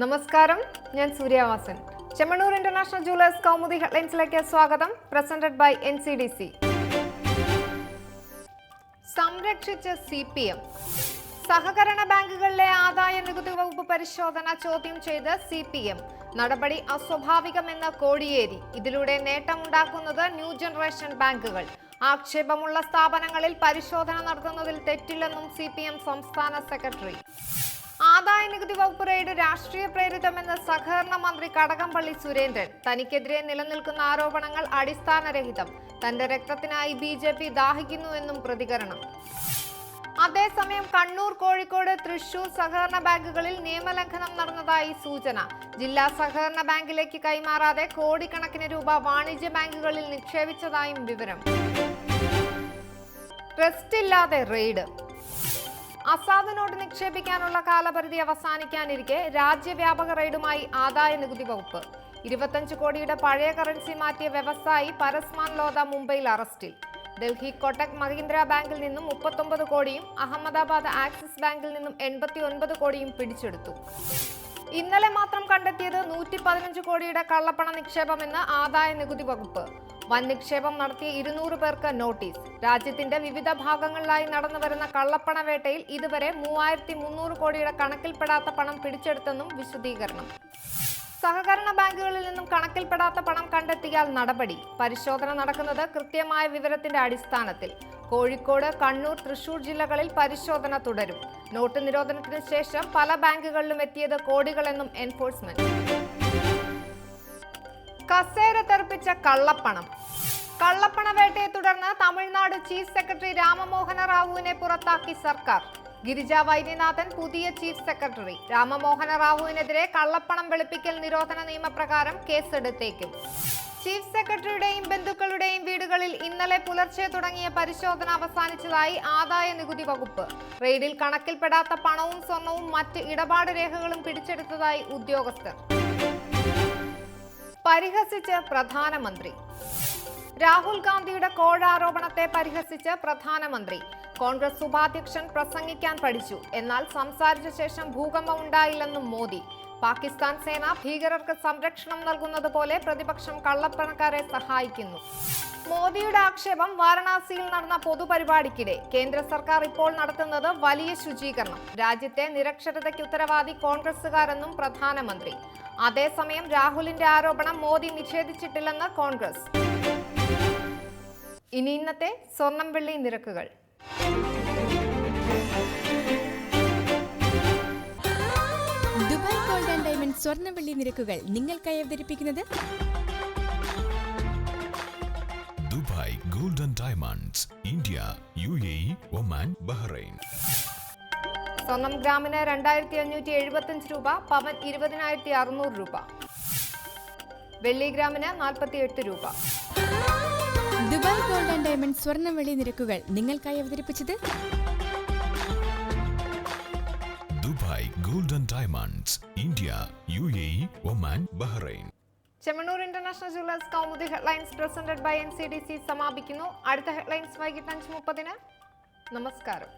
നമസ്കാരം, ഞാൻ Suryavasan. Chemmannur international jewellers Kaumudi ഹെഡ്ലൈൻസിലേക്ക് സ്വാഗതം. Presented by NCDC. സംരക്ഷിച്ച CPM. സഹകരണ ബാങ്കുകളിലെ ആദായ നികുതി വകുപ്പ് പരിശോധന ചോദ്യം ചെയ്ത് CPM. നടപടി അസ്വാഭാവികമെന്ന് കോടിയേരി. ഇതിലൂടെ നേട്ടമുണ്ടാക്കുന്നത് ന്യൂ ജനറേഷൻ ബാങ്കുകൾ. ആക്ഷേപമുള്ള സ്ഥാപനങ്ങളിൽ പരിശോധന നടത്തുന്നതിൽ തെറ്റില്ലെന്നും CPM സംസ്ഥാന സെക്രട്ടറി. ആദായ നികുതി വകുപ്പ് റെയ്ഡ് രാഷ്ട്രീയ പ്രേരിതമെന്ന് സഹകരണ മന്ത്രി കടകംപള്ളി സുരേന്ദ്രൻ. തനിക്കെതിരെ നിലനിൽക്കുന്ന ആരോപണങ്ങൾ അടിസ്ഥാനരഹിതം. തന്റെ രക്തത്തിനായി BJP ദാഹിക്കുന്നുവെന്നും പ്രതികരണം. അതേസമയം കണ്ണൂർ, കോഴിക്കോട്, തൃശൂർ സഹകരണ ബാങ്കുകളിൽ നിയമലംഘനം നടന്നതായി സൂചന. ജില്ലാ സഹകരണ ബാങ്കിലേക്ക് കൈമാറാതെ കോടിക്കണക്കിന് രൂപ വാണിജ്യ ബാങ്കുകളിൽ നിക്ഷേപിച്ചതായും വിവരം. റെസ്റ്റില്ലാതെ റെയ്ഡ്. അസാധു നോട്ട് നിക്ഷേപിക്കാനുള്ള കാലപരിധി അവസാനിക്കാനിരിക്കെ രാജ്യവ്യാപക റെയ്ഡുമായി ആദായ നികുതി വകുപ്പ്. 25 കോടിയുടെ പഴയ കറൻസി മാറ്റിയ വ്യവസായി പരസ്മാൻ ലോധ മുംബൈയിൽ അറസ്റ്റിൽ. ഡൽഹി കൊട്ടക് മഹീന്ദ്ര ബാങ്കിൽ നിന്നും 39 കോടിയും അഹമ്മദാബാദ് ആക്സിസ് ബാങ്കിൽ നിന്നും 89 കോടിയും പിടിച്ചെടുത്തു. ഇന്നലെ മാത്രം കണ്ടെത്തിയത് 115 കോടിയുടെ കള്ളപ്പണ നിക്ഷേപമെന്ന് ആദായ നികുതി വകുപ്പ്. വൻ നിക്ഷേപം നടത്തിയ 200 പേർക്ക് നോട്ടീസ്. രാജ്യത്തിന്റെ വിവിധ ഭാഗങ്ങളിലായി നടന്നുവരുന്ന കള്ളപ്പണ വേട്ടയിൽ ഇതുവരെ 3300 കോടിയുടെ കണക്കിൽപ്പെടാത്ത പണം പിടിച്ചെടുത്തെന്നും വിശദീകരണം. സഹകരണ ബാങ്കുകളിൽ നിന്നും കണക്കിൽപ്പെടാത്ത പണം കണ്ടെത്തിയാൽ നടപടി. പരിശോധന നടക്കുന്നത് കൃത്യമായ വിവരത്തിന്റെ അടിസ്ഥാനത്തിൽ. കോഴിക്കോട്, കണ്ണൂർ, തൃശൂർ ജില്ലകളിൽ പരിശോധന തുടരും. നോട്ട് നിരോധനത്തിന് ശേഷം പല ബാങ്കുകളിലും എത്തിയത് കോടികളെന്നും എൻഫോഴ്സ്മെന്റ്. കസേര തെറിപ്പിച്ച കള്ളപ്പണം. കള്ളപ്പണ വേട്ടയെ തുടർന്ന് തമിഴ്നാട് ചീഫ് സെക്രട്ടറി രാമമോഹന റാവുവിനെ പുറത്താക്കി സർക്കാർ. ഗിരിജ വൈദ്യനാഥൻ പുതിയ ചീഫ് സെക്രട്ടറി. രാമമോഹന റാവുവിനെതിരെ കള്ളപ്പണം വെളുപ്പിക്കൽ നിരോധന നിയമപ്രകാരം കേസെടുത്തേക്കും. ചീഫ് സെക്രട്ടറിയുടെയും ബന്ധുക്കളുടെയും വീടുകളിൽ ഇന്നലെ പുലർച്ചെ തുടങ്ങിയ പരിശോധന അവസാനിച്ചതായി ആദായ നികുതി വകുപ്പ്. റെയ്ഡിൽ കണക്കിൽപ്പെടാത്ത പണവും സ്വർണവും മറ്റ് ഇടപാട് രേഖകളും പിടിച്ചെടുത്തതായി ഉദ്യോഗസ്ഥർ. പരിഹസിച്ച് പ്രധാനമന്ത്രി. രാഹുൽ ഗാന്ധിയുടെ കോഴ ആരോപണത്തെ പരിഹസിച്ച് പ്രധാനമന്ത്രി. കോൺഗ്രസ് ഉപാധ്യക്ഷൻ പ്രസംഗിക്കാൻ പഠിച്ചു, എന്നാൽ സംസാരിച്ച ശേഷം ഭൂകമ്പം ഉണ്ടായില്ലെന്നും മോദി. പാകിസ്ഥാൻ സേന ഭീകരർക്ക് സംരക്ഷണം നൽകുന്നത് പോലെ പ്രതിപക്ഷം കള്ളപ്പണക്കാരെ സഹായിക്കുന്നു. മോദിയുടെ ആക്ഷേപം വാരണാസിയിൽ നടന്ന പൊതുപരിപാടിക്കിടെ. കേന്ദ്ര സർക്കാർ ഇപ്പോൾ നടത്തുന്നത് വലിയ ശുചീകരണം. രാജ്യത്തെ നിരക്ഷരതയ്ക്ക് ഉത്തരവാദി കോൺഗ്രസുകാരെന്നും പ്രധാനമന്ത്രി. അതേസമയം രാഹുലിന്റെ ആരോപണം മോദി നിഷേധിച്ചിട്ടില്ലെന്ന് കോൺഗ്രസ്. ഇനി ഇന്നത്തെ സ്വർണം വെള്ളി നിരക്കുകൾ. ദുബായ് ഗോൾഡ് ആൻഡ് ഡയമണ്ട് സ്വർണ്ണ വെള്ളി നിരക്കുകൾ നിങ്ങൾക്കായി അവതരിപ്പിക്കുന്നത് Dubai gold and diamonds, India, UAE, Oman, Bahrain. സ്വർണം ഗ്രാമിന് 2575 രൂപ, പവൻ 20,600 രൂപ, വെള്ളി ഗ്രാമിന് 48 രൂപ. ദുബായ് ഗോൾഡ് ആൻഡ് ഡയമണ്ട് സ്വർണ്ണ വെള്ളി നിരക്കുകൾ നിങ്ങൾക്കായി അവതരിപ്പിച്ചത് Dubai gold and diamonds, India, UAE, Oman, Bahrain. Chemmannur international jewellers Kaumudi headlines presented by NCDC സമാപിക്കുന്നു. അടുത്ത ഹെഡ്ലൈൻസ് വൈകിട്ട് 5:30. നമസ്കാരം.